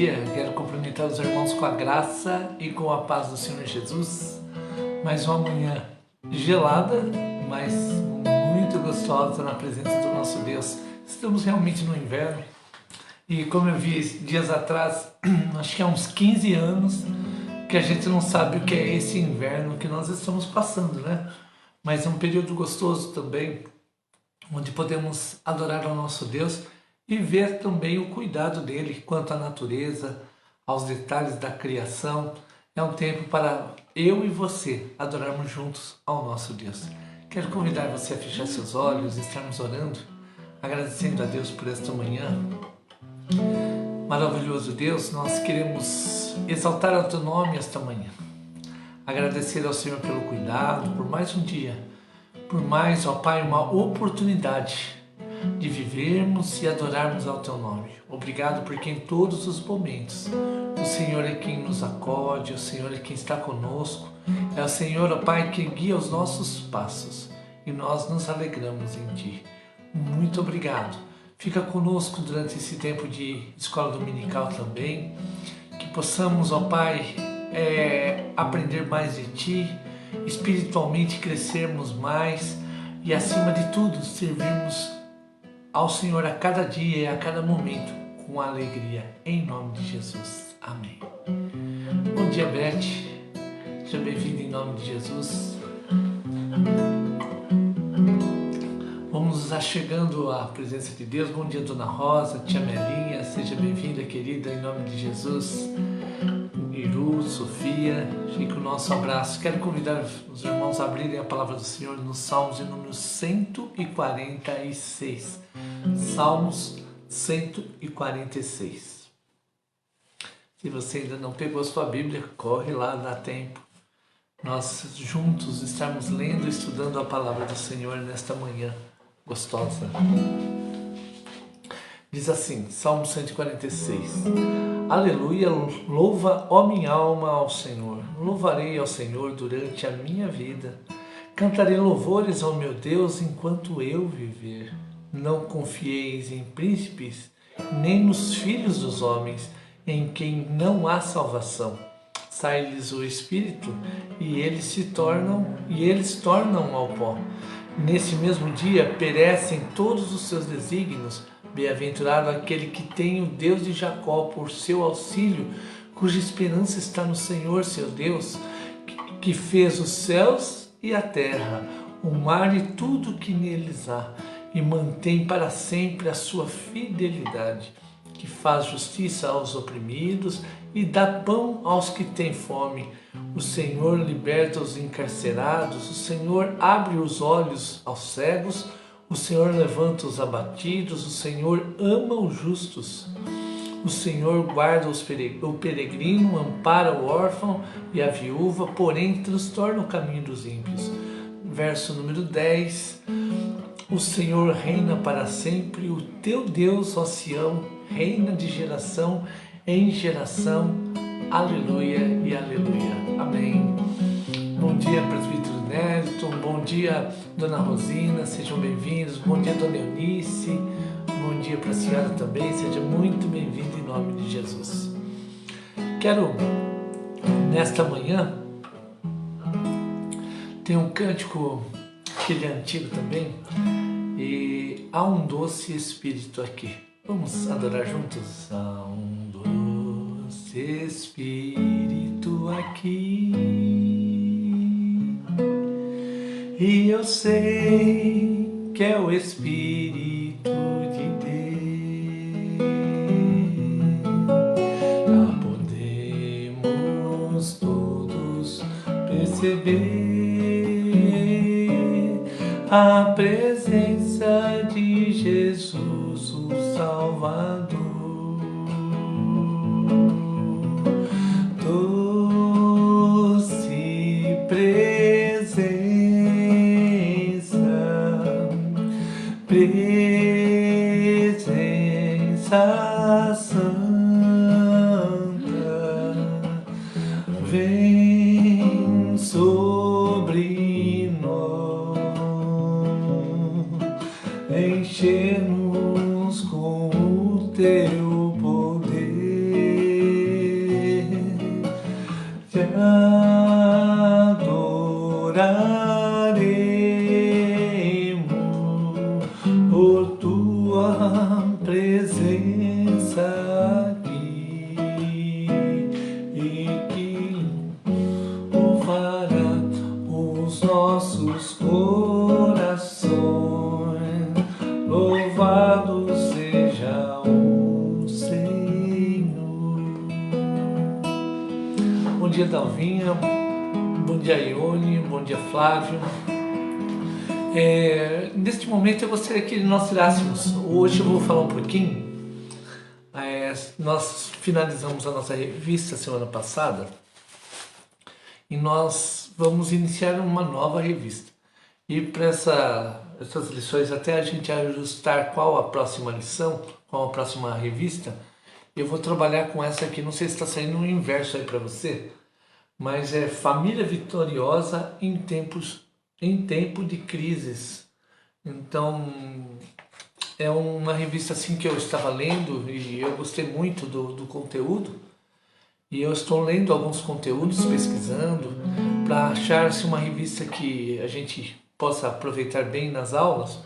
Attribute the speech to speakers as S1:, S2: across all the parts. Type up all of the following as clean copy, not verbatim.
S1: dia. Quero cumprimentar os irmãos com a graça e com a paz do Senhor Jesus. Mais uma manhã gelada, mas muito gostosa na presença do nosso Deus. Estamos realmente no inverno e, como eu vi dias atrás, acho que há uns 15 anos que a gente não sabe o que é esse inverno que nós estamos passando, né? Mas é um período gostoso também, onde podemos adorar ao nosso Deus e ver também o cuidado dele quanto à natureza, aos detalhes da criação. É um tempo para eu e você adorarmos juntos ao nosso Deus. Quero convidar você a fechar seus olhos e estarmos orando, agradecendo a Deus por esta manhã. Maravilhoso Deus, nós queremos exaltar o teu nome esta manhã. Agradecer ao Senhor pelo cuidado, por mais um dia, por mais, ó Pai, uma oportunidade de vivermos e adorarmos ao Teu nome. Obrigado porque em todos os momentos o Senhor é quem nos acode, o Senhor é quem está conosco, é o Senhor, ó Pai, que guia os nossos passos e nós nos alegramos em Ti. Muito obrigado. Fica conosco durante esse tempo de escola dominical também, que possamos, ó Pai, aprender mais de Ti, espiritualmente crescermos mais e, acima de tudo, servirmos ao Senhor a cada dia e a cada momento com alegria, em nome de Jesus. Amém. Bom dia, Beth. Seja bem-vinda em nome de Jesus. Vamos chegando à presença de Deus. Bom dia, Dona Rosa, Tia Melinha. Seja bem-vinda, querida, em nome de Jesus. Iru, Sofia, fica o nosso abraço. Quero convidar os irmãos a abrirem a palavra do Senhor nos Salmos de número 146. Salmos 146. Se você ainda não pegou a sua Bíblia, corre lá, dá tempo. Nós juntos estamos lendo e estudando a palavra do Senhor nesta manhã gostosa. Diz assim, Salmo 146. Aleluia, louva, ó minha alma, ao Senhor. Louvarei ao Senhor durante a minha vida. Cantarei louvores ao meu Deus enquanto eu viver. Não confieis em príncipes, nem nos filhos dos homens, em quem não há salvação. Sai-lhes o espírito, e eles tornam ao pó. Nesse mesmo dia perecem todos os seus desígnios. Bem-aventurado aquele que tem o Deus de Jacó por seu auxílio, cuja esperança está no Senhor, seu Deus, que fez os céus e a terra, o mar e tudo o que neles há, e mantém para sempre a sua fidelidade, que faz justiça aos oprimidos e dá pão aos que têm fome. O Senhor liberta os encarcerados, o Senhor abre os olhos aos cegos, o Senhor levanta os abatidos, o Senhor ama os justos. O Senhor guarda o peregrino, ampara o órfão e a viúva, porém transtorna o caminho dos ímpios. Verso número 10. O Senhor reina para sempre, o teu Deus, ó Sião, reina de geração em geração. Aleluia e aleluia. Amém. Bom dia, presbítero Nélito. Bom dia, Dona Rosina. Sejam bem-vindos. Bom dia, Dona Eunice. Bom dia para a senhora também. Seja muito bem-vinda em nome de Jesus. Quero, nesta manhã, tem um cântico que ele é antigo também, e há um doce espírito aqui. Vamos adorar juntos? Há um doce espírito aqui, e eu sei que é o Espírito de Deus. Já podemos todos perceber a presença de Jesus, o Salvador. Doce presença, presença santa, vem sobre nós, encher-nos com o teu poder. por tua presença aqui, e que louvará os nossos corações. Louvado seja o Senhor. Bom dia, Dalvinha. Bom dia, Ione. Bom dia, Flávio. Neste momento eu gostaria que nós tirássemos. Hoje eu vou falar um pouquinho. Nós finalizamos a nossa revista semana passada e nós vamos iniciar uma nova revista. E para essas lições, até a gente ajustar qual a próxima lição, qual a próxima revista, eu vou trabalhar com essa aqui. Não sei se está saindo um inverso aí para você, mas é Família Vitoriosa em tempo de crises. Então, é uma revista assim que eu estava lendo e eu gostei muito do conteúdo. E eu estou lendo alguns conteúdos, pesquisando, para achar assim, uma revista que a gente possa aproveitar bem nas aulas.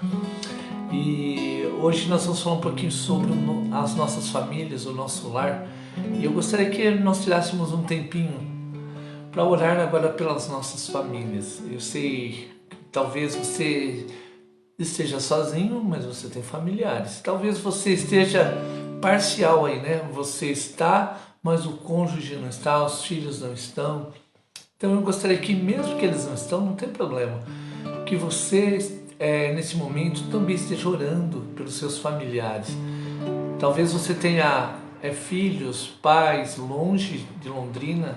S1: E hoje nós vamos falar um pouquinho sobre as nossas famílias, o nosso lar. E eu gostaria que nós tirássemos um tempinho para orar agora pelas nossas famílias. Eu sei que talvez você esteja sozinho, mas você tem familiares. Talvez você esteja parcial aí, né? Você está, mas o cônjuge não está, os filhos não estão. Então eu gostaria que, mesmo que eles não estão, não tem problema, que você, nesse momento, também esteja orando pelos seus familiares. Talvez você tenha filhos, pais longe de Londrina,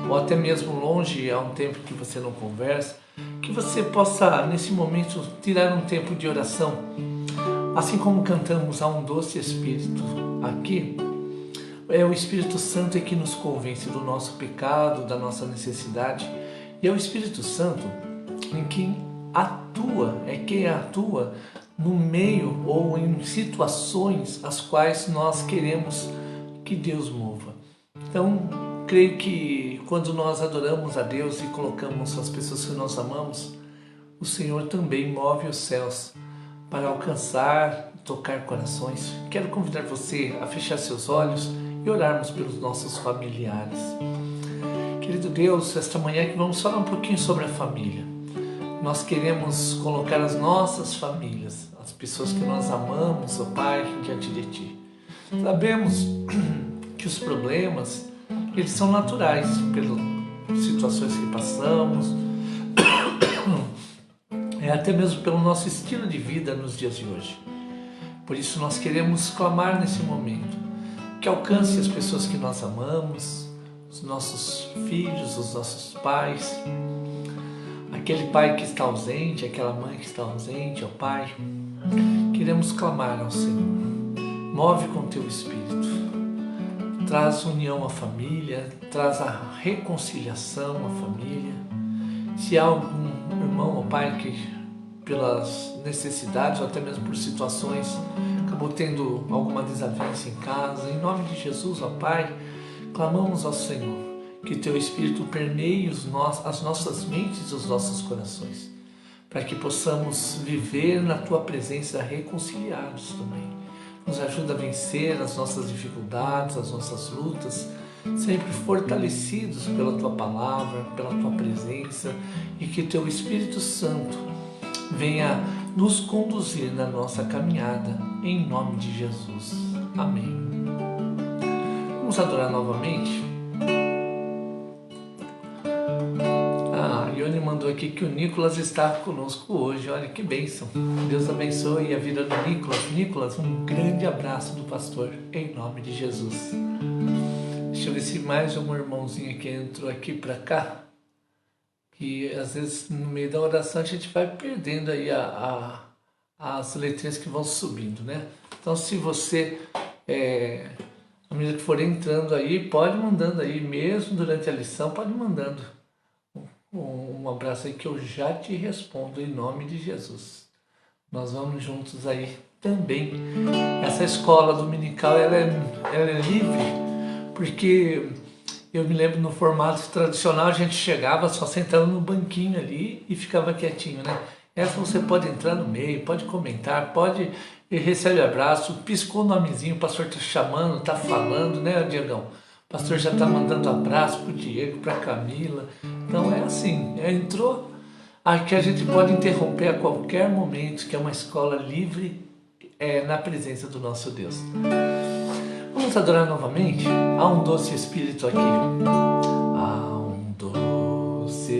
S1: ou até mesmo longe há um tempo que você não conversa, que você possa, nesse momento, tirar um tempo de oração. Assim como cantamos "Há um doce Espírito" aqui, é o Espírito Santo que nos convence do nosso pecado, da nossa necessidade. E é o Espírito Santo em quem quem atua no meio ou em situações as quais nós queremos que Deus mova. Então, creio que quando nós adoramos a Deus e colocamos as pessoas que nós amamos, o Senhor também move os céus para alcançar, tocar corações. Quero convidar você a fechar seus olhos e orarmos pelos nossos familiares. Querido Deus, esta manhã que vamos falar um pouquinho sobre a família. Nós queremos colocar as nossas famílias, as pessoas que nós amamos, ó Pai, diante de Ti. Sabemos que os problemas, eles são naturais, pelas situações que passamos, até mesmo pelo nosso estilo de vida nos dias de hoje. Por isso nós queremos clamar nesse momento, que alcance as pessoas que nós amamos, os nossos filhos, os nossos pais, aquele pai que está ausente, aquela mãe que está ausente, ó Pai. Queremos clamar ao Senhor. Move com Teu Espírito. Traz união à família, traz a reconciliação à família. Se há algum irmão ou pai que, pelas necessidades ou até mesmo por situações, acabou tendo alguma desavença em casa, em nome de Jesus, ó Pai, clamamos ao Senhor que Teu Espírito permeie as nossas mentes e os nossos corações, para que possamos viver na Tua presença reconciliados também. Nos ajuda a vencer as nossas dificuldades, as nossas lutas, sempre fortalecidos pela Tua Palavra, pela Tua presença, e que Teu Espírito Santo venha nos conduzir na nossa caminhada, em nome de Jesus. Amém. Vamos adorar novamente? Ione mandou aqui que o Nicolas está conosco hoje. Olha que bênção. Deus abençoe a vida do Nicolas. Nicolas, um grande abraço do pastor, em nome de Jesus. Deixa eu ver se mais um irmãozinho que entrou aqui para cá. Que às vezes no meio da oração a gente vai perdendo aí as letrinhas que vão subindo, né? Então se você, à medida que for entrando aí, pode mandando aí, mesmo durante a lição, pode mandando um abraço aí que eu já te respondo em nome de Jesus. Nós vamos juntos aí também. Essa escola dominical ela é livre, porque eu me lembro no formato tradicional a gente chegava só sentando no banquinho ali e ficava quietinho, né? essa você pode entrar no meio, pode comentar, pode receber abraço, piscou o nomezinho, o pastor está chamando, está falando, né, Diegão? O pastor já está mandando abraço para o Diego, para a Camila. Então é assim, entrou, aqui a gente pode interromper a qualquer momento, que é uma escola livre na presença do nosso Deus. Vamos adorar novamente? Há um doce Espírito aqui. Há um doce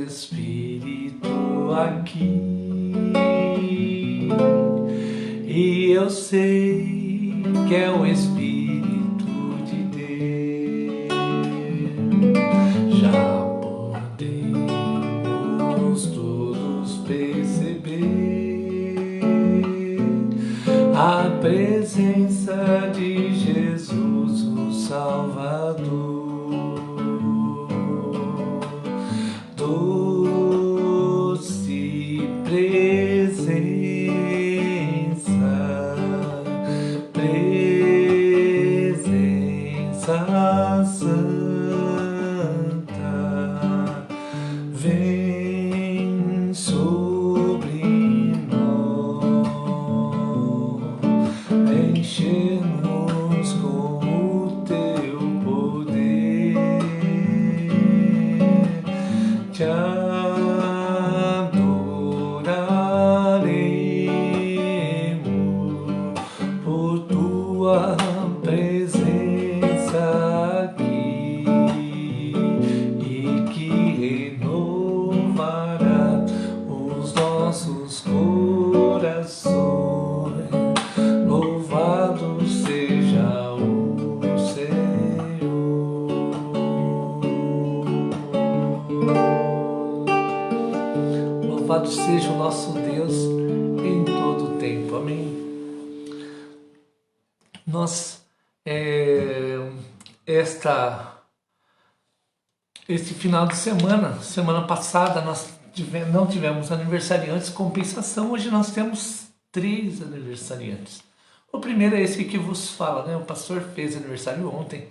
S1: Espírito aqui, e eu sei que é o Espírito de Deus. Já podemos todos perceber a presença de Jesus, o Salvador. Doce presença, presença santa, vem sobre nós, enche-nos com o teu poder, te adoraremos por tua presença aqui, e que renovará os nossos corações. Louvado seja o Senhor. Louvado seja o nosso Deus em todo o tempo. Amém. Nós, este final de semana passada, nós não tivemos aniversariantes, compensação, hoje nós temos 3 aniversariantes. O primeiro é esse que vos fala, né? O pastor fez aniversário ontem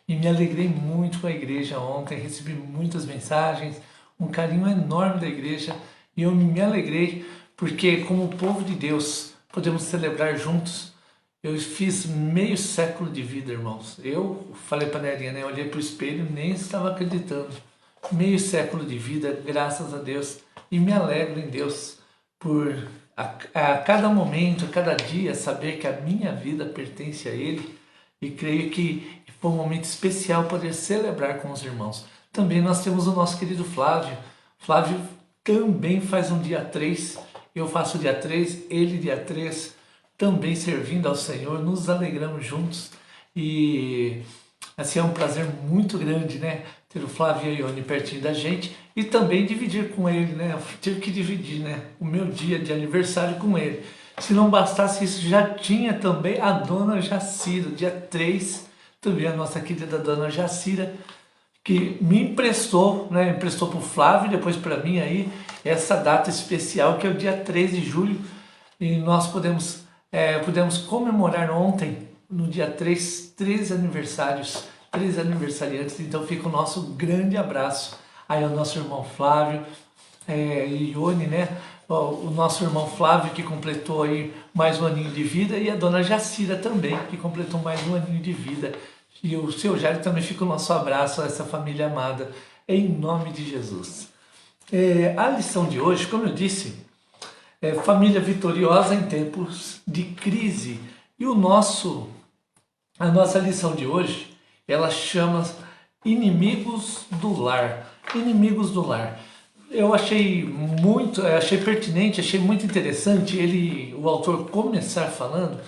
S1: e me alegrei muito com a igreja ontem, recebi muitas mensagens, um carinho enorme da igreja, e eu me alegrei porque, como povo de Deus, podemos celebrar juntos. Eu fiz meio século de vida, irmãos. Eu falei para a Nelinha, né? Eu olhei para o espelho e nem estava acreditando. Meio século de vida, graças a Deus. E me alegro em Deus por a cada momento, a cada dia, saber que a minha vida pertence a Ele. E creio que foi um momento especial poder celebrar com os irmãos. Também nós temos o nosso querido Flávio. Flávio também faz um dia 3. Eu faço dia 3, ele dia 3. Também servindo ao Senhor, nos alegramos juntos, e assim é um prazer muito grande, né, ter o Flávio e a Ione pertinho da gente, e também dividir com ele, né, eu tive que dividir, né, o meu dia de aniversário com ele. Se não bastasse isso, já tinha também a Dona Jacira, dia 3, também a nossa querida Dona Jacira, que me emprestou, né, emprestou para o Flávio e depois para mim aí, essa data especial que é o dia 3 de julho, e nós pudemos comemorar ontem, no dia 3, 3 aniversários, 3 aniversariantes. Então fica o nosso grande abraço aí ao nosso irmão Flávio e Ione, né? O nosso irmão Flávio, que completou aí mais um aninho de vida, e a Dona Jacira também, que completou mais um aninho de vida. E o seu Jair também, fica o nosso abraço a essa família amada, em nome de Jesus. A lição de hoje, como eu disse, família vitoriosa em tempos de crise. E a nossa lição de hoje, ela chama Inimigos do Lar. Inimigos do Lar. Eu achei pertinente, achei muito interessante o autor começar falando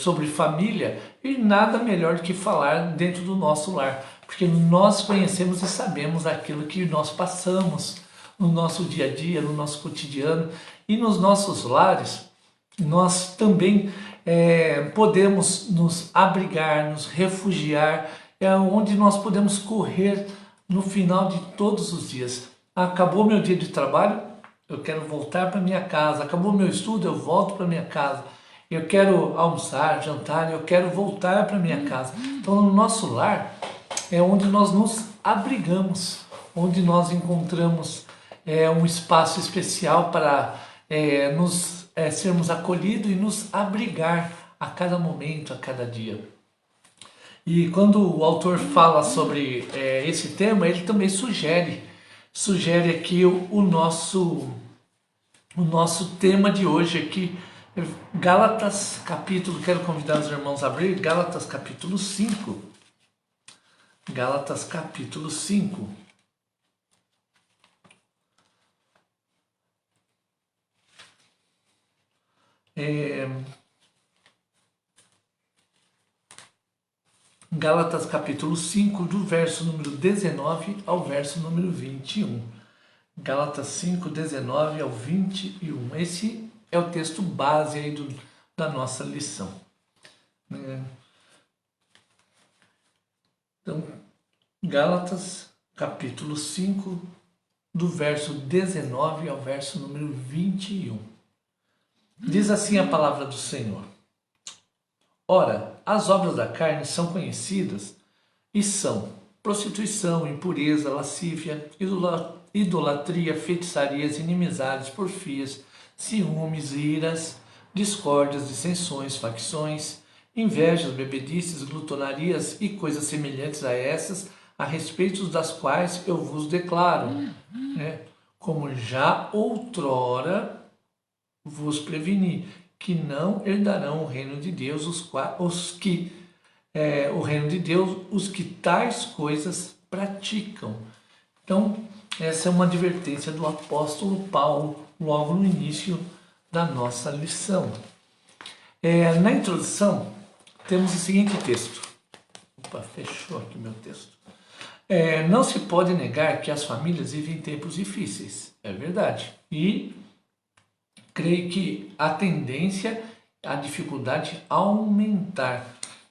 S1: sobre família, e nada melhor do que falar dentro do nosso lar, porque nós conhecemos e sabemos aquilo que nós passamos no nosso dia a dia, no nosso cotidiano. E nos nossos lares, nós também podemos nos abrigar, nos refugiar, onde nós podemos correr no final de todos os dias. Acabou meu dia de trabalho, eu quero voltar para minha casa. Acabou meu estudo, eu volto para minha casa. Eu quero almoçar, jantar, eu quero voltar para minha casa. Então, no nosso lar é onde nós nos abrigamos, onde nós encontramos é um espaço especial para sermos acolhidos e nos abrigar a cada momento, a cada dia. E quando o autor fala sobre esse tema, ele também sugere aqui o nosso tema de hoje aqui, Gálatas capítulo, quero convidar os irmãos a abrir, Gálatas capítulo 5. Gálatas capítulo 5. Gálatas capítulo 5, do verso número 19 ao verso número 21. Gálatas 5, 19 ao 21. Esse é o texto base aí da nossa lição. Então, Gálatas capítulo 5, do verso 19 ao verso número 21. Diz assim a palavra do Senhor. Ora, as obras da carne são conhecidas e são prostituição, impureza, lascívia, idolatria, feitiçarias, inimizades, porfias, ciúmes, iras, discórdias, dissensões, facções, invejas, bebedices, glutonarias e coisas semelhantes a essas, a respeito das quais eu vos declaro, como já outrora vos preveni, que não herdarão o reino de Deus os que tais coisas praticam. Então, essa é uma advertência do apóstolo Paulo logo no início da nossa lição. Na introdução, temos o seguinte texto. Opa, fechou aqui meu texto. Não se pode negar que as famílias vivem tempos difíceis. É verdade. E creio que a tendência, a dificuldade aumentar.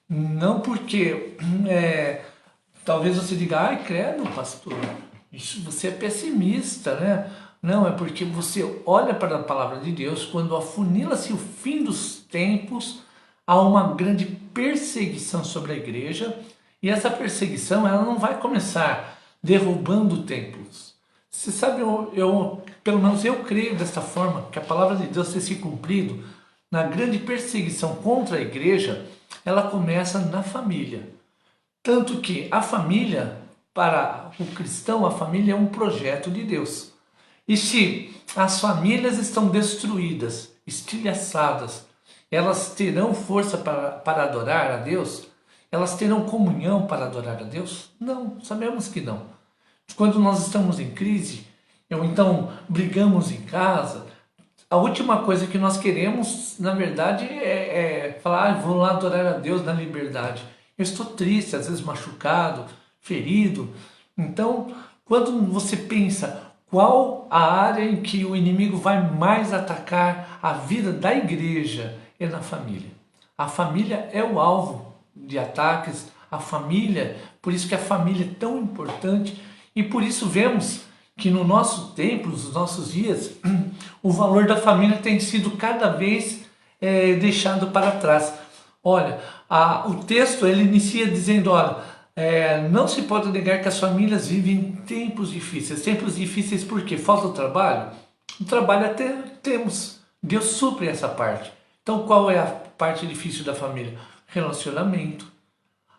S1: Não porque, talvez você diga, ai credo, pastor, isso, você é pessimista, né? Não, é porque você olha para a palavra de Deus, quando afunila-se o fim dos tempos, há uma grande perseguição sobre a igreja, e essa perseguição ela não vai começar derrubando templos. Você sabe, pelo menos eu creio dessa forma, que a palavra de Deus tem se cumprido na grande perseguição contra a igreja, ela começa na família. Tanto que a família, para o cristão, a família é um projeto de Deus. E se as famílias estão destruídas, estilhaçadas, elas terão força para adorar a Deus? Elas terão comunhão para adorar a Deus? Não, sabemos que não. Quando nós estamos em crise, ou então brigamos em casa, a última coisa que nós queremos, na verdade, é falar, vou lá adorar a Deus na liberdade. Eu estou triste, às vezes machucado, ferido. Então, quando você pensa qual a área em que o inimigo vai mais atacar a vida da igreja, é na família. A família é o alvo de ataques, a família, por isso que a família é tão importante, e por isso vemos que no nosso tempo, nos nossos dias, o valor da família tem sido cada vez deixado para trás. Olha, o texto ele inicia dizendo, olha, não se pode negar que as famílias vivem tempos difíceis. Tempos difíceis por quê? Falta o trabalho? O trabalho até temos. Deus supre essa parte. Então qual é a parte difícil da família? Relacionamento.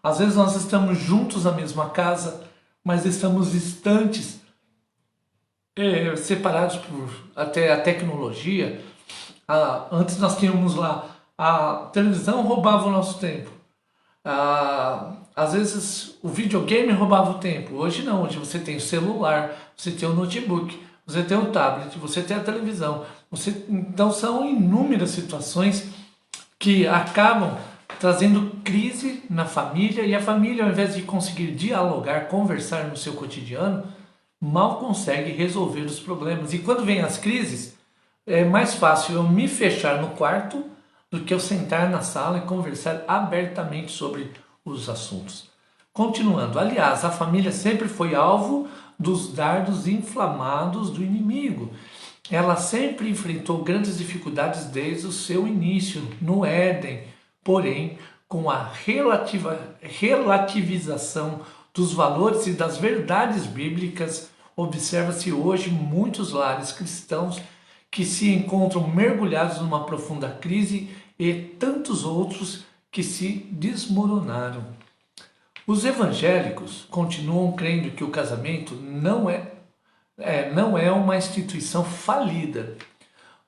S1: Às vezes nós estamos juntos na mesma casa, mas estamos distantes, separados por até a tecnologia. Antes nós tínhamos lá, a televisão roubava o nosso tempo. Às vezes o videogame roubava o tempo. Hoje não, hoje você tem o celular, você tem o notebook, você tem o tablet, você tem a televisão. Então são inúmeras situações que acabam trazendo crise na família, e a família, ao invés de conseguir dialogar, conversar no seu cotidiano, mal consegue resolver os problemas. E quando vem as crises, é mais fácil eu me fechar no quarto do que eu sentar na sala e conversar abertamente sobre os assuntos. Continuando, aliás, a família sempre foi alvo dos dardos inflamados do inimigo. Ela sempre enfrentou grandes dificuldades desde o seu início no Éden, porém, com a relativização dos valores e das verdades bíblicas, observa-se hoje muitos lares cristãos que se encontram mergulhados numa profunda crise e tantos outros que se desmoronaram. Os evangélicos continuam crendo que o casamento não é uma instituição falida.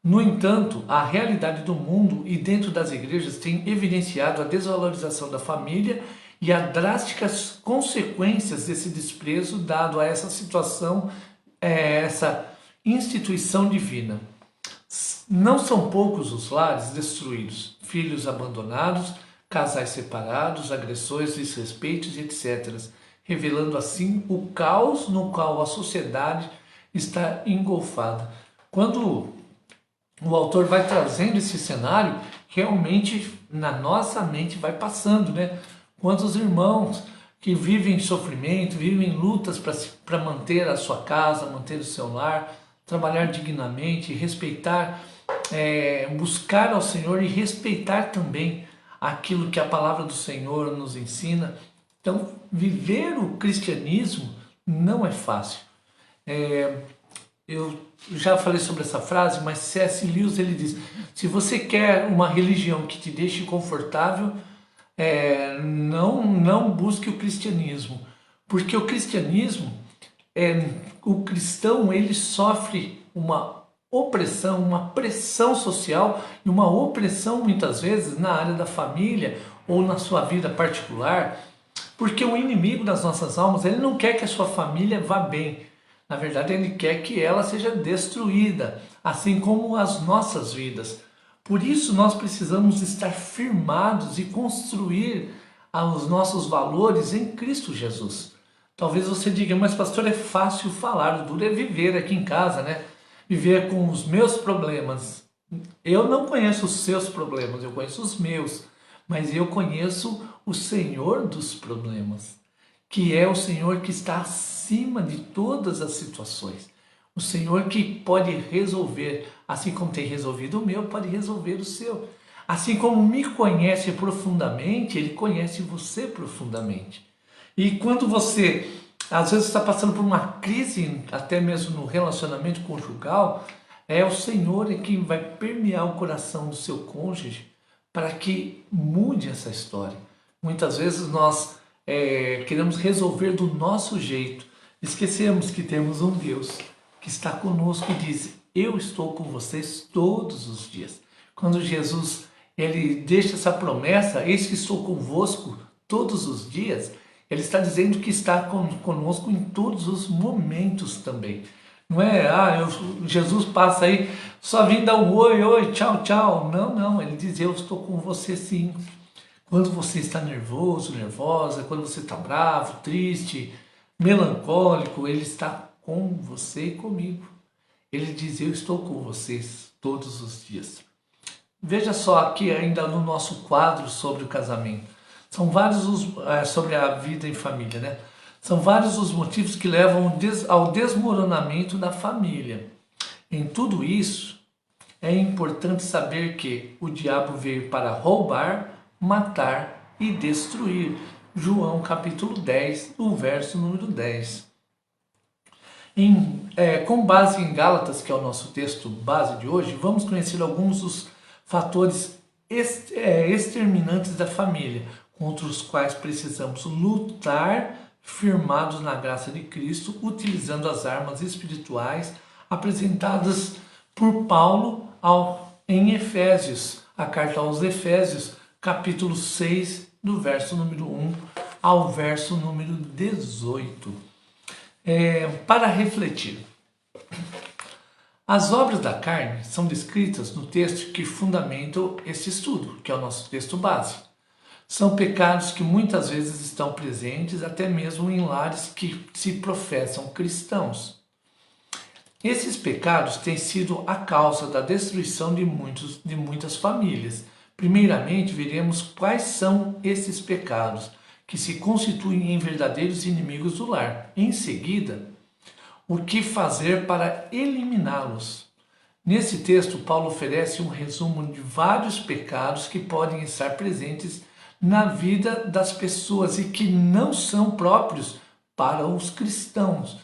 S1: No entanto, a realidade do mundo e dentro das igrejas tem evidenciado a desvalorização da família e as drásticas consequências desse desprezo dado a essa situação, essa instituição divina. Não são poucos os lares destruídos, filhos abandonados, casais separados, agressões, desrespeitos, etc., revelando assim o caos no qual a sociedade está engolfada. Quando o autor vai trazendo esse cenário, realmente na nossa mente vai passando, né? Quantos irmãos que vivem sofrimento, vivem lutas para manter a sua casa, manter o seu lar, trabalhar dignamente, respeitar, buscar ao Senhor e respeitar também aquilo que a palavra do Senhor nos ensina. Então, viver o cristianismo não é fácil. Eu já falei sobre essa frase, mas C.S. Lewis ele diz: se você quer uma religião que te deixe confortável, não busque o cristianismo, porque o cristianismo, o cristão, ele sofre uma opressão, uma pressão social e uma opressão muitas vezes na área da família ou na sua vida particular, porque o inimigo das nossas almas, ele não quer que a sua família vá bem. Na verdade, ele quer que ela seja destruída, assim como as nossas vidas. Por isso, nós precisamos estar firmados e construir os nossos valores em Cristo Jesus. Talvez você diga: mas pastor, é fácil falar, o duro é viver aqui em casa, né? Viver com os meus problemas. Eu não conheço os seus problemas, eu conheço os meus, mas eu conheço o Senhor dos problemas, que é o Senhor que está acima de todas as situações. O Senhor que pode resolver, assim como tem resolvido o meu, pode resolver o seu. Assim como me conhece profundamente, Ele conhece você profundamente. E quando você, às vezes, está passando por uma crise, até mesmo no relacionamento conjugal, é o Senhor que vai permear o coração do seu cônjuge para que mude essa história. Muitas vezes nós queremos resolver do nosso jeito. Esquecemos que temos um Deus que está conosco e diz: eu estou com vocês todos os dias. Quando Jesus ele deixa essa promessa, eis que estou convosco todos os dias, ele está dizendo que está conosco em todos os momentos também. Não é, Jesus passa aí, só vem dar um oi, oi, tchau, tchau. Não, ele diz: eu estou com você sim. Quando você está nervoso, nervosa, quando você está bravo, triste, melancólico, Ele está com você e comigo. Ele diz: eu estou com vocês todos os dias. Veja só aqui ainda no nosso quadro sobre o casamento. São vários sobre a vida em família, né? São vários os motivos que levam ao desmoronamento da família. Em tudo isso, é importante saber que o diabo veio para roubar, matar e destruir. João capítulo 10, o verso número 10. Com base em Gálatas, que é o nosso texto base de hoje, vamos conhecer alguns dos fatores exterminantes da família, contra os quais precisamos lutar firmados na graça de Cristo, utilizando as armas espirituais apresentadas por Paulo em Efésios, a carta aos Efésios, capítulo 6, do verso número 1 ao verso número 18. Para refletir. As obras da carne são descritas no texto que fundamenta esse estudo, que é o nosso texto base. São pecados que muitas vezes estão presentes até mesmo em lares que se professam cristãos. Esses pecados têm sido a causa da destruição de muitas famílias. Primeiramente, veremos quais são esses pecados que se constituem em verdadeiros inimigos do lar. Em seguida, o que fazer para eliminá-los. Nesse texto, Paulo oferece um resumo de vários pecados que podem estar presentes na vida das pessoas e que não são próprios para os cristãos.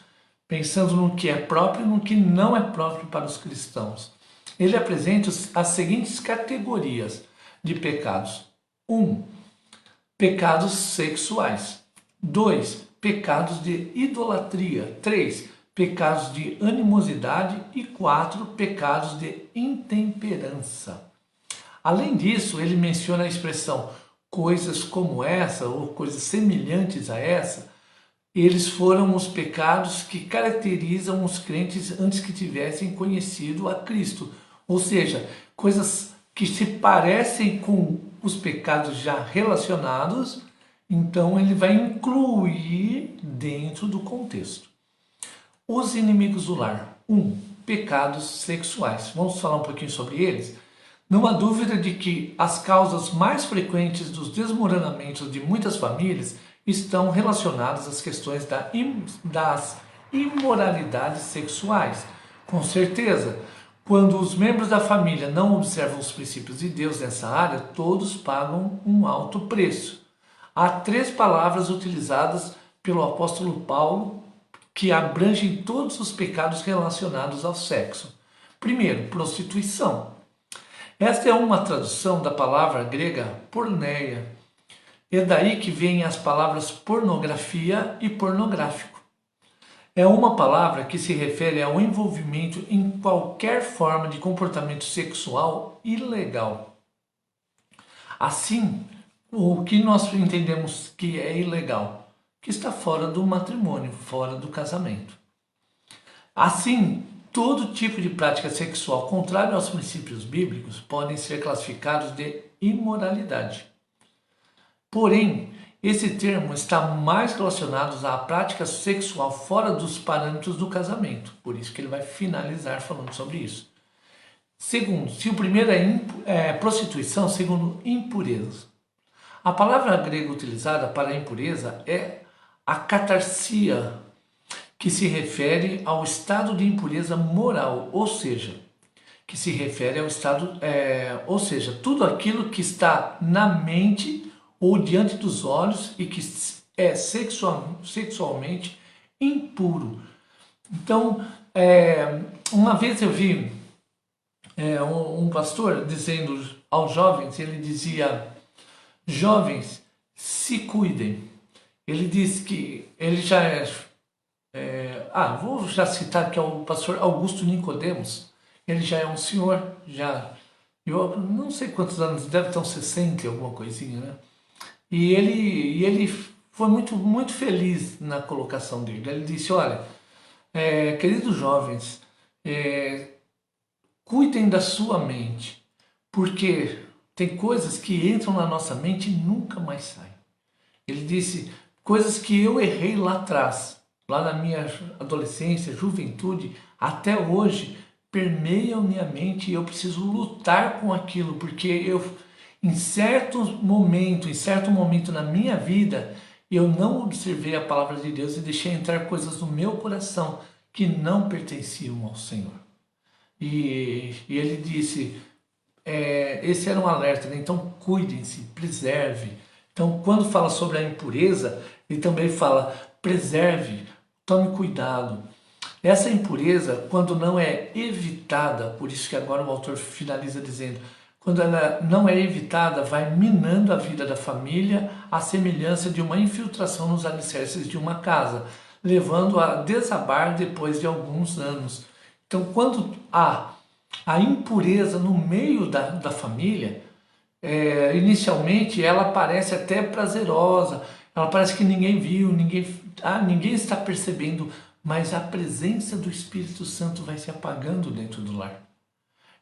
S1: pensando no que é próprio e no que não é próprio para os cristãos. Ele apresenta as seguintes categorias de pecados. 1. Pecados sexuais. 2. Pecados de idolatria. 3. Pecados de animosidade. E 4. Pecados de intemperança. Além disso, ele menciona a expressão coisas como essa, ou coisas semelhantes a essa. Eles foram os pecados que caracterizam os crentes antes que tivessem conhecido a Cristo. Ou seja, coisas que se parecem com os pecados já relacionados, então ele vai incluir dentro do contexto. Os inimigos do lar. 1. Pecados sexuais. Vamos falar um pouquinho sobre eles? Não há dúvida de que as causas mais frequentes dos desmoronamentos de muitas famílias estão relacionadas às questões das imoralidades sexuais. Com certeza, quando os membros da família não observam os princípios de Deus nessa área, todos pagam um alto preço. Há 3 palavras utilizadas pelo apóstolo Paulo que abrangem todos os pecados relacionados ao sexo. Primeiro, prostituição. Esta é uma tradução da palavra grega porneia. É daí que vêm as palavras pornografia e pornográfico. É uma palavra que se refere ao envolvimento em qualquer forma de comportamento sexual ilegal. Assim, o que nós entendemos que é ilegal? Que está fora do matrimônio, fora do casamento. Assim, todo tipo de prática sexual contrária aos princípios bíblicos podem ser classificados de imoralidade. Porém, esse termo está mais relacionado à prática sexual fora dos parâmetros do casamento. Por isso que ele vai finalizar falando sobre isso. Segundo, se o primeiro é prostituição, segundo, impureza. A palavra grega utilizada para impureza é a catarsia, que se refere ao estado de impureza moral, ou seja, que se refere ao estado, ou seja, tudo aquilo que está na mente ou diante dos olhos e que é sexualmente impuro. Então, uma vez eu vi um pastor dizendo aos jovens, ele dizia: jovens, se cuidem. Ele disse que ele já vou já citar que é o pastor Augusto Nicodemos. Ele já é um senhor, eu não sei quantos anos, deve ter uns 60, alguma coisinha, né? E ele foi muito feliz na colocação dele. Ele disse: olha, queridos jovens, cuidem da sua mente, porque tem coisas que entram na nossa mente e nunca mais saem. Ele disse: coisas que eu errei lá atrás, lá na minha adolescência, juventude, até hoje, permeiam minha mente e eu preciso lutar com aquilo, porque em certo momento na minha vida, eu não observei a palavra de Deus e deixei entrar coisas no meu coração que não pertenciam ao Senhor. E ele disse, esse era um alerta, né? Então cuidem-se, preserve. Então quando fala sobre a impureza, ele também fala, preserve, tome cuidado. Essa impureza, quando não é evitada, por isso que agora o autor finaliza dizendo, quando ela não é evitada, vai minando a vida da família, à semelhança de uma infiltração nos alicerces de uma casa, levando a desabar depois de alguns anos. Então, quando há a impureza no meio da família, inicialmente ela parece até prazerosa, ela parece que ninguém viu, ninguém está percebendo, mas a presença do Espírito Santo vai se apagando dentro do lar.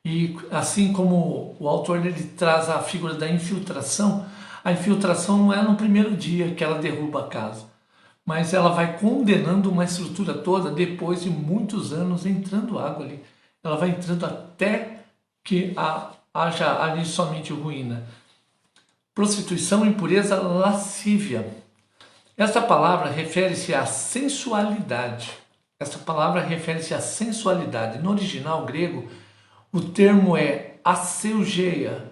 S1: E assim como o autor ele traz a figura da infiltração, a infiltração não é no primeiro dia que ela derruba a casa, mas ela vai condenando uma estrutura toda depois de muitos anos entrando água ali. Ela vai entrando até que haja ali somente ruína. Prostituição, impureza, lascívia. Essa palavra refere-se à sensualidade. Essa palavra refere-se à sensualidade. No original grego, o termo é aseugeia,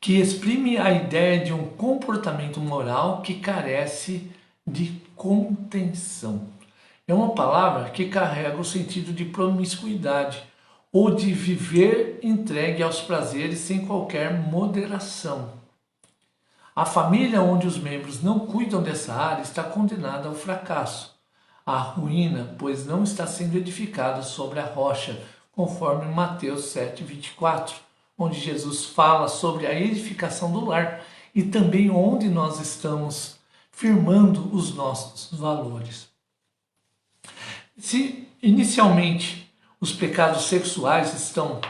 S1: que exprime a ideia de um comportamento moral que carece de contenção. é uma palavra que carrega o sentido de promiscuidade ou de viver entregue aos prazeres sem qualquer moderação. A família onde os membros não cuidam dessa área está condenada ao fracasso, à ruína, pois não está sendo edificada sobre a rocha, conforme Mateus 7:24, onde Jesus fala sobre a edificação do lar e também onde nós estamos firmando os nossos valores. Se inicialmente os pecados sexuais estão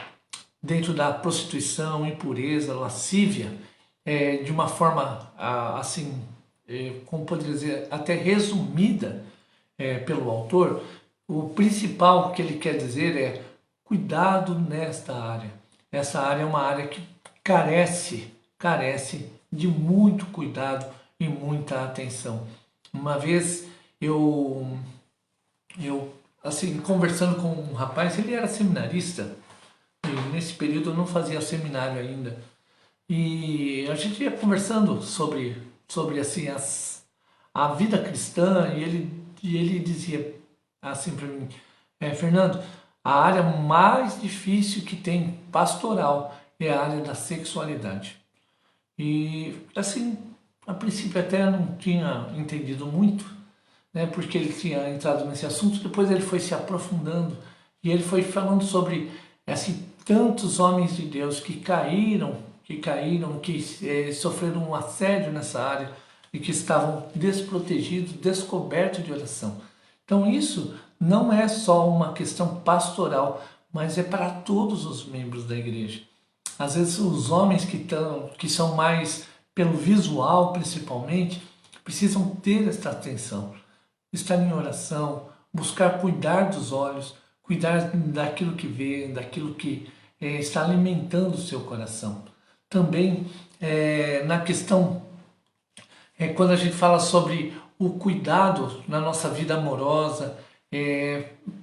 S1: dentro da prostituição, impureza, lascívia, de uma forma assim, como poderia dizer, até resumida pelo autor, o principal que ele quer dizer é cuidado nesta área. Essa área é uma área que carece de muito cuidado e muita atenção. Uma vez eu assim, conversando com um rapaz, ele era seminarista, e nesse período eu não fazia seminário ainda, e a gente ia conversando sobre assim, a vida cristã, e ele dizia assim para mim, Fernando, a área mais difícil que tem pastoral é a área da sexualidade. E assim, a princípio até não tinha entendido muito, né, porque ele tinha entrado nesse assunto, depois ele foi se aprofundando e ele foi falando sobre assim, tantos homens de Deus que caíram, que sofreram um assédio nessa área e que estavam desprotegidos, descobertos de oração. Então isso não é só uma questão pastoral, mas é para todos os membros da igreja. Às vezes os homens que são mais pelo visual principalmente, precisam ter esta atenção. Estar em oração, buscar cuidar dos olhos, cuidar daquilo que vê, daquilo que está alimentando o seu coração. Também na questão, quando a gente fala sobre o cuidado na nossa vida amorosa,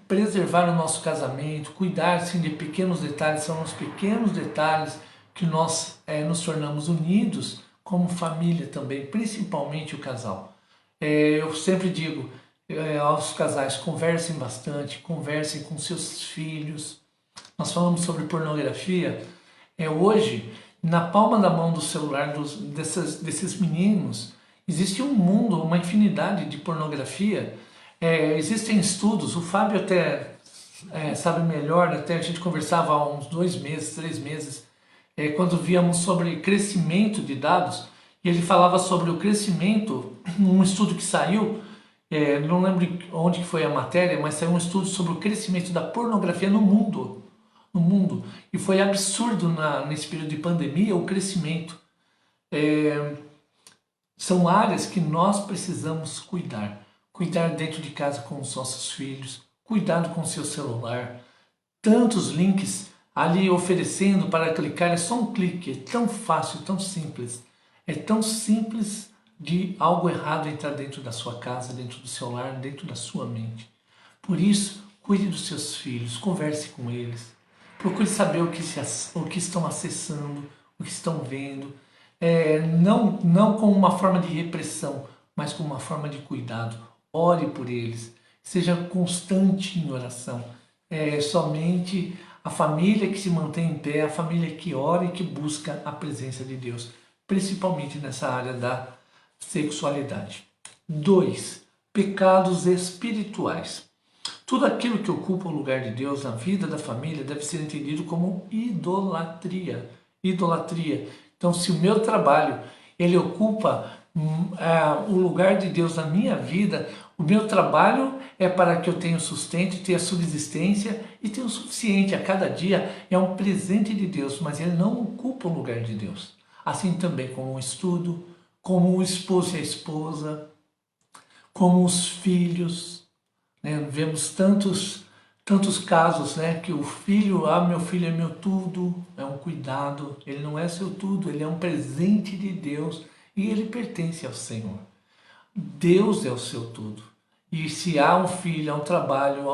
S1: preservar o nosso casamento, cuidar sim, de pequenos detalhes, são os pequenos detalhes que nós nos tornamos unidos como família também, principalmente o casal. Eu sempre digo aos casais, conversem bastante, conversem com seus filhos. Nós falamos sobre pornografia, hoje, na palma da mão do celular desses meninos, existe um mundo, uma infinidade de pornografia. Existem estudos, o Fábio até sabe melhor, até a gente conversava há uns 2 meses, 3 meses, quando víamos sobre crescimento de dados, e ele falava sobre o crescimento, um estudo que saiu, não lembro onde que foi a matéria, mas saiu um estudo sobre o crescimento da pornografia no mundo, e foi absurdo nesse período de pandemia o crescimento. São áreas que nós precisamos cuidar dentro de casa com os nossos filhos, cuidado com o seu celular, tantos links ali oferecendo para clicar, é só um clique, é tão fácil, tão simples, de algo errado entrar dentro da sua casa, dentro do seu lar, dentro da sua mente. Por isso, cuide dos seus filhos, converse com eles, procure saber o que estão acessando, o que estão vendo, não como uma forma de repressão, mas como uma forma de cuidado. Ore por eles, seja constante em oração. É somente a família que se mantém em pé, a família que ora e que busca a presença de Deus, principalmente nessa área da sexualidade. 2. Pecados espirituais. Tudo aquilo que ocupa o lugar de Deus na vida da família deve ser entendido como idolatria. Então, se o meu trabalho ele ocupa o lugar de Deus na minha vida, o meu trabalho é para que eu tenha sustento, tenha subsistência e tenha o suficiente a cada dia. É um presente de Deus, mas ele não ocupa o lugar de Deus. Assim também como o estudo, como o esposo e a esposa, como os filhos. Vemos tantos casos, que o filho, meu filho é meu tudo, é um cuidado, ele não é seu tudo, ele é um presente de Deus e ele pertence ao Senhor. Deus é o seu tudo. E se há um filho, há um trabalho,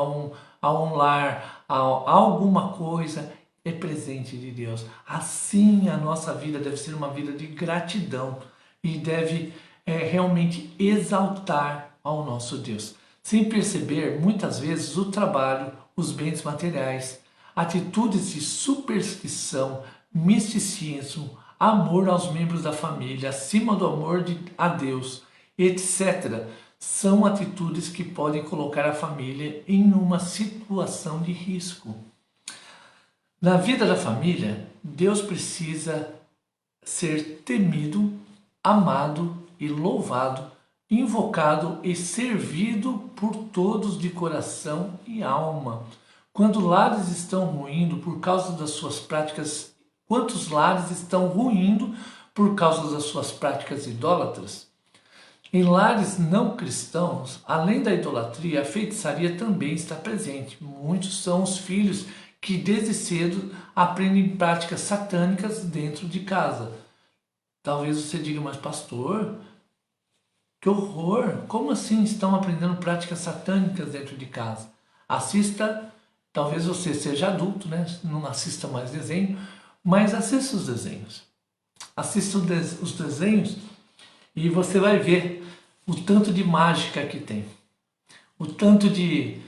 S1: há um lar, há alguma coisa, é presente de Deus. Assim a nossa vida deve ser uma vida de gratidão e deve realmente exaltar ao nosso Deus. sem perceber, muitas vezes, o trabalho, os bens materiais, atitudes de superstição, misticismo, amor aos membros da família, acima do amor a Deus, etc., são atitudes que podem colocar a família em uma situação de risco. Na vida da família, Deus precisa ser temido, amado e louvado, invocado e servido por todos de coração e alma. Quando lares estão ruindo por causa das suas práticas, quantos lares estão ruindo por causa das suas práticas idólatras? Em lares não cristãos, além da idolatria, a feitiçaria também está presente. Muitos são os filhos que desde cedo aprendem práticas satânicas dentro de casa. Talvez você diga, mas pastor, que horror! Como assim estão aprendendo práticas satânicas dentro de casa? Assista, talvez você seja adulto, né? Não assista mais desenho, mas assista os desenhos. Assista os desenhos e você vai ver o tanto de mágica que tem. O tanto de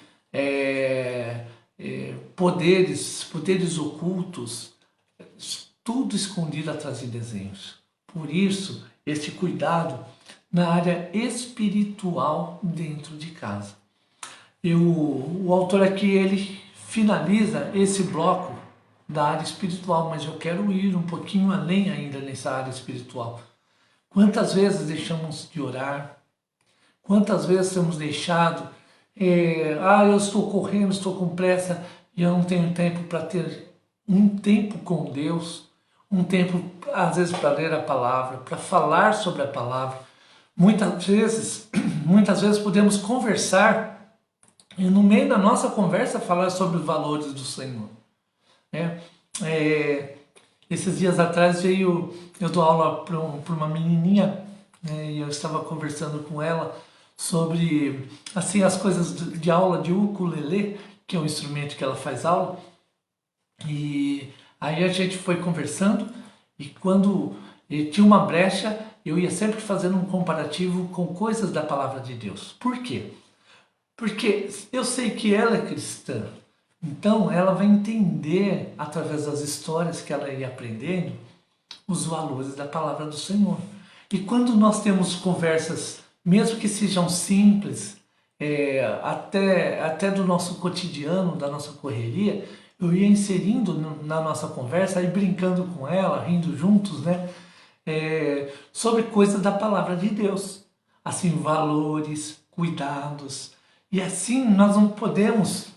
S1: poderes ocultos, tudo escondido atrás de desenhos. Por isso, este cuidado na área espiritual dentro de casa. O autor aqui, ele finaliza esse bloco da área espiritual, mas eu quero ir um pouquinho além ainda nessa área espiritual. Quantas vezes deixamos de orar? Quantas vezes temos deixado, eu estou correndo, estou com pressa e eu não tenho tempo para ter um tempo com Deus, um tempo às vezes para ler a palavra, para falar sobre a palavra. Muitas vezes podemos conversar e no meio da nossa conversa falar sobre os valores do Senhor. Esses dias atrás eu dou aula para uma menininha, e eu estava conversando com ela sobre assim, as coisas de aula de ukulele, que é um instrumento que ela faz aula. E aí a gente foi conversando e quando tinha uma brecha, eu ia sempre fazendo um comparativo com coisas da palavra de Deus. Por quê? Porque eu sei que ela é cristã, então ela vai entender, através das histórias que ela ia aprendendo, os valores da palavra do Senhor. E quando nós temos conversas, mesmo que sejam simples, até do nosso cotidiano, da nossa correria, eu ia inserindo na nossa conversa, aí brincando com ela, rindo juntos, né? Sobre coisas da palavra de Deus, assim, valores, cuidados, e assim nós não podemos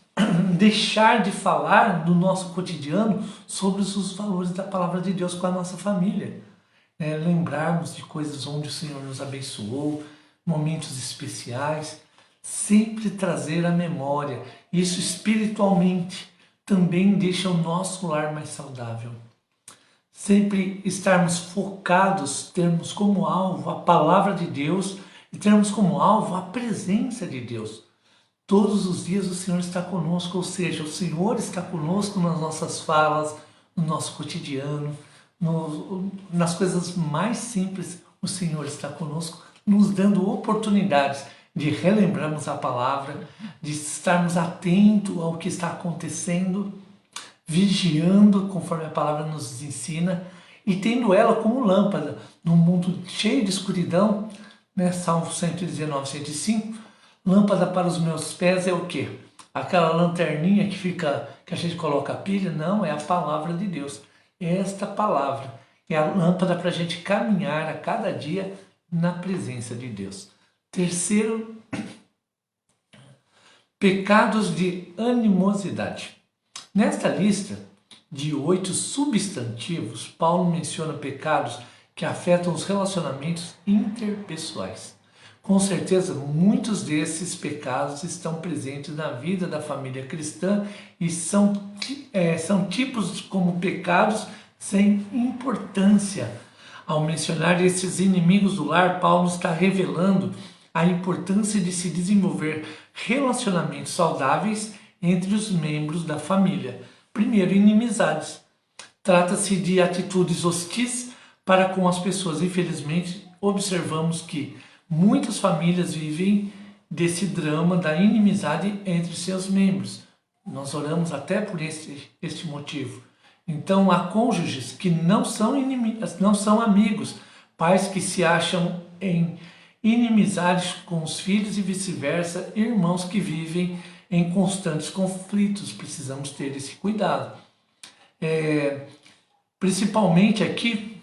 S1: deixar de falar do nosso cotidiano sobre os valores da palavra de Deus com a nossa família, lembrarmos de coisas onde o Senhor nos abençoou, momentos especiais, sempre trazer à memória, isso espiritualmente também deixa o nosso lar mais saudável. Sempre estarmos focados, termos como alvo a palavra de Deus e termos como alvo a presença de Deus. Todos os dias o Senhor está conosco, ou seja, o Senhor está conosco nas nossas falas, no nosso cotidiano, nas coisas mais simples, o Senhor está conosco, nos dando oportunidades de relembrarmos a palavra, de estarmos atentos ao que está acontecendo, vigiando conforme a palavra nos ensina e tendo ela como lâmpada num mundo cheio de escuridão, né? Salmo 119, 105, lâmpada para os meus pés é o quê? Aquela lanterninha que a gente coloca a pilha? Não, é a palavra de Deus. Esta palavra é a lâmpada para a gente caminhar a cada dia na presença de Deus. Terceiro, pecados de animosidade. Nesta lista de 8 substantivos, Paulo menciona pecados que afetam os relacionamentos interpessoais. Com certeza, muitos desses pecados estão presentes na vida da família cristã e são tipos como pecados sem importância. Ao mencionar esses inimigos do lar, Paulo está revelando a importância de se desenvolver relacionamentos saudáveis entre os membros da família. Primeiro, inimizades. Trata-se de atitudes hostis para com as pessoas. Infelizmente, observamos que muitas famílias vivem desse drama da inimizade entre seus membros. Nós oramos até por este motivo. Então, há cônjuges que não são amigos, pais que se acham em inimizades com os filhos e vice-versa, irmãos que vivem em constantes conflitos. Precisamos ter esse cuidado. Principalmente aqui,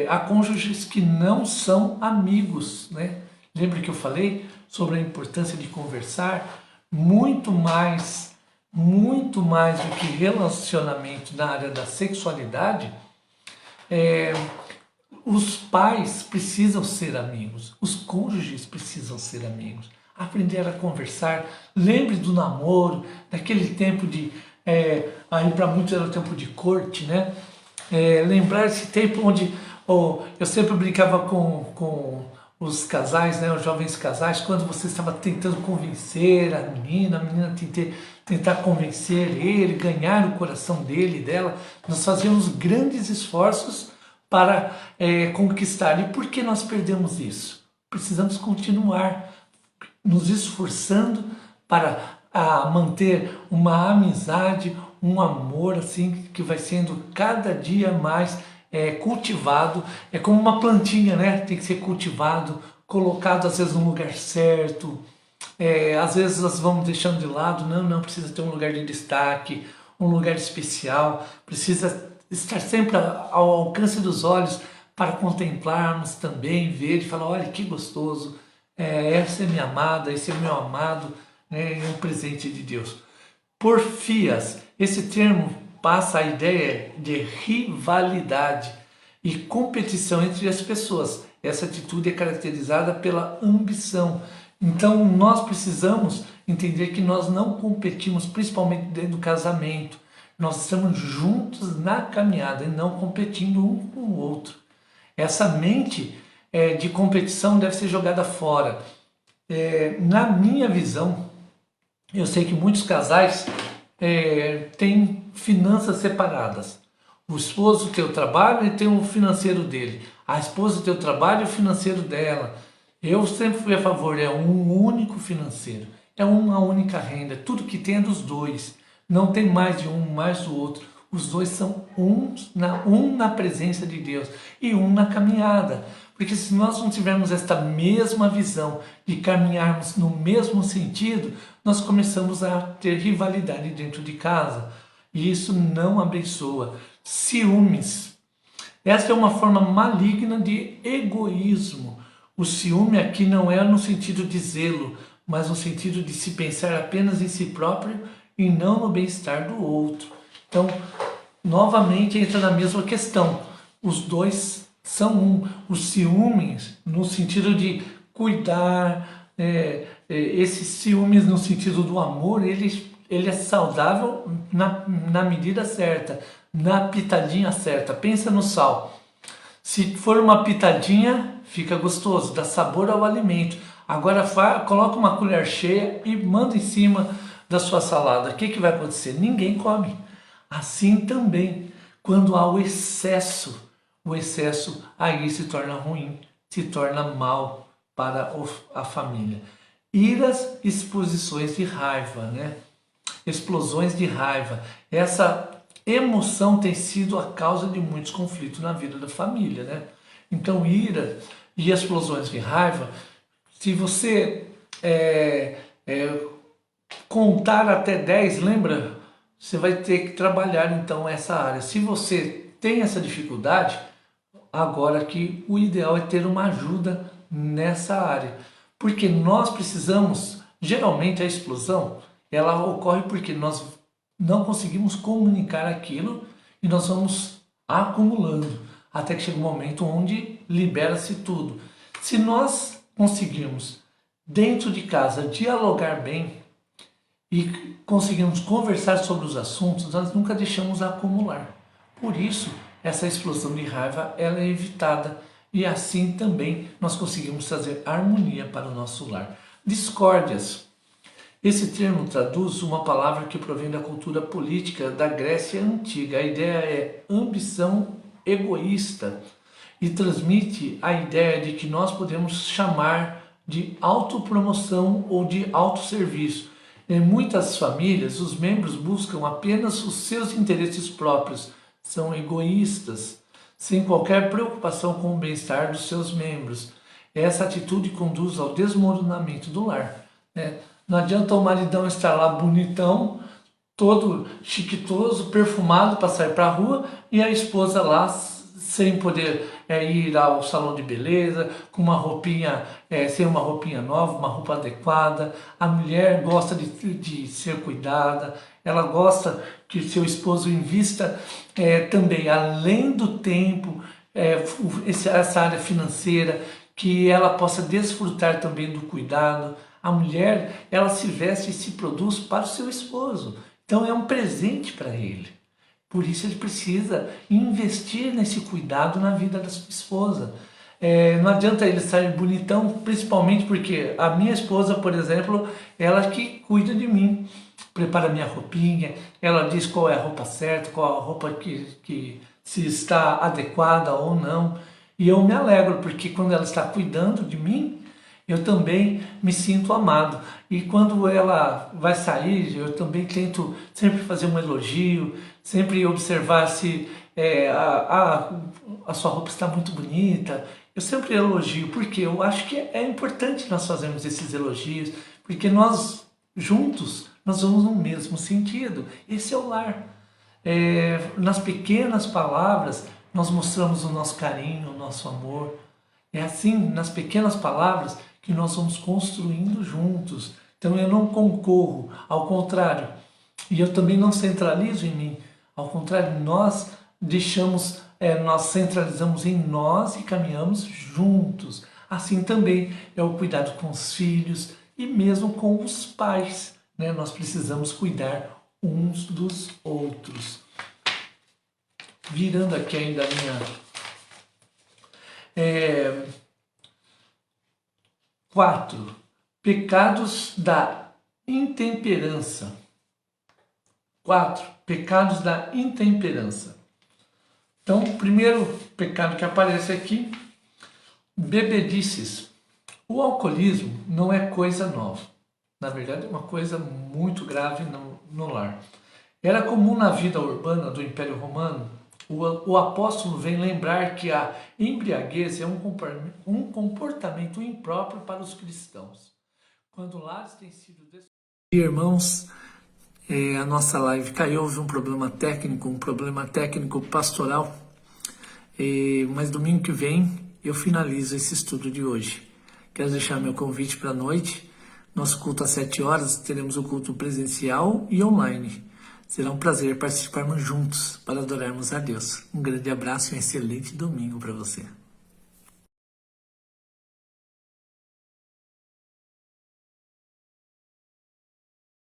S1: há cônjuges que não são amigos, né? Lembra que eu falei sobre a importância de conversar? Muito mais do que relacionamento na área da sexualidade, os pais precisam ser amigos, os cônjuges precisam ser amigos, aprender a conversar. Lembre do namoro, daquele tempo de, aí para muitos era o tempo de corte, né? Lembrar esse tempo onde eu sempre brincava com os casais, né, os jovens casais, quando você estava tentando convencer a menina tentar convencer ele, ganhar o coração dele e dela, nós fazíamos grandes esforços para conquistar. E por que nós perdemos isso? Precisamos continuar nos esforçando para manter uma amizade, um amor assim que vai sendo cada dia mais cultivado. É como uma plantinha, né? Tem que ser cultivado, colocado às vezes no lugar certo. Às vezes nós vamos deixando de lado. Não precisa ter um lugar de destaque, um lugar especial. Precisa estar sempre ao alcance dos olhos para contemplarmos também, ver e falar: olha que gostoso, essa é minha amada, esse é meu amado, né? É um presente de Deus. Porfias, esse termo passa a ideia de rivalidade e competição entre as pessoas. Essa atitude é caracterizada pela ambição. Então nós precisamos entender que nós não competimos, principalmente dentro do casamento. Nós estamos juntos na caminhada e não competindo um com o outro. Essa mente de competição deve ser jogada fora. Na minha visão, eu sei que muitos casais têm finanças separadas. O esposo tem o trabalho e tem o financeiro dele. A esposa tem o trabalho e o financeiro dela. Eu sempre fui a favor, um único financeiro. É uma única renda. Tudo que tem é dos dois. Não tem mais de um, mais do outro. Os dois são um na presença de Deus e um na caminhada. Porque se nós não tivermos esta mesma visão de caminharmos no mesmo sentido, nós começamos a ter rivalidade dentro de casa. E isso não abençoa. Ciúmes. Essa é uma forma maligna de egoísmo. O ciúme aqui não é no sentido de zelo, mas no sentido de se pensar apenas em si próprio e não no bem-estar do outro. Então, novamente entra na mesma questão. Os dois são um. Os ciúmes, no sentido de cuidar, esses ciúmes no sentido do amor, ele é saudável na medida certa, na pitadinha certa. Pensa no sal. Se for uma pitadinha, fica gostoso, dá sabor ao alimento. Agora coloca uma colher cheia e manda em cima da sua salada. O que vai acontecer? Ninguém come. Assim também, quando há o excesso aí se torna ruim, se torna mal para a família. Iras, exposições de raiva, né? Explosões de raiva. Essa emoção tem sido a causa de muitos conflitos na vida da família, né? Então, ira e explosões de raiva, se você contar até 10, lembra? Você vai ter que trabalhar então essa área. Se você tem essa dificuldade, agora que o ideal é ter uma ajuda nessa área. Porque nós precisamos, geralmente a explosão, ela ocorre porque nós não conseguimos comunicar aquilo e nós vamos acumulando até que chega um momento onde libera-se tudo. Se nós conseguirmos dentro de casa dialogar bem e conseguirmos conversar sobre os assuntos, nós nunca deixamos acumular. Por isso, essa explosão de raiva ela é evitada e assim também nós conseguimos trazer harmonia para o nosso lar. Discórdias. Esse termo traduz uma palavra que provém da cultura política da Grécia Antiga. A ideia é ambição egoísta e transmite a ideia de que nós podemos chamar de autopromoção ou de autosserviço. Em muitas famílias, os membros buscam apenas os seus interesses próprios, são egoístas, sem qualquer preocupação com o bem-estar dos seus membros. Essa atitude conduz ao desmoronamento do lar, né? Não adianta o maridão estar lá bonitão, todo chiquitoso, perfumado para sair para a rua e a esposa lá sem poder ir ao salão de beleza, com uma roupinha, sem uma roupinha nova, uma roupa adequada. A mulher gosta de ser cuidada, ela gosta que seu esposo invista também, além do tempo, essa área financeira, que ela possa desfrutar também do cuidado. A mulher, ela se veste e se produz para o seu esposo. Então é um presente para ele. Por isso ele precisa investir nesse cuidado na vida da sua esposa. Não adianta ele sair bonitão, principalmente porque a minha esposa, por exemplo, ela que cuida de mim. Prepara minha roupinha, ela diz qual é a roupa certa, qual a roupa que se está adequada ou não. E eu me alegro, porque quando ela está cuidando de mim, eu também me sinto amado. E quando ela vai sair, eu também tento sempre fazer um elogio, sempre observar se a sua roupa está muito bonita. Eu sempre elogio, porque eu acho que é importante nós fazermos esses elogios, porque nós, juntos, nós vamos no mesmo sentido. Esse é o lar. Nas pequenas palavras, nós mostramos o nosso carinho, o nosso amor. É assim, nas pequenas palavras, que nós vamos construindo juntos. Então eu não concorro, ao contrário. E eu também não centralizo em mim. Ao contrário, nós centralizamos em nós e caminhamos juntos. Assim também é o cuidado com os filhos e mesmo com os pais, né? Nós precisamos cuidar uns dos outros. Virando aqui ainda a minha... 4. Pecados da intemperança. 4. Pecados da intemperança. Então, o primeiro pecado que aparece aqui, bebedices. O alcoolismo não é coisa nova. Na verdade, é uma coisa muito grave no lar. Era comum na vida urbana do Império Romano. O apóstolo vem lembrar que a embriaguez é um comportamento impróprio para os cristãos. Quando lares têm sido... Irmãos, a nossa live caiu, houve um problema técnico pastoral, mas domingo que vem eu finalizo esse estudo de hoje. Quero deixar meu convite para a noite. Nosso culto às 7 horas, teremos o culto presencial e online. Será um prazer participarmos juntos para adorarmos a Deus. Um grande abraço e um excelente domingo para você.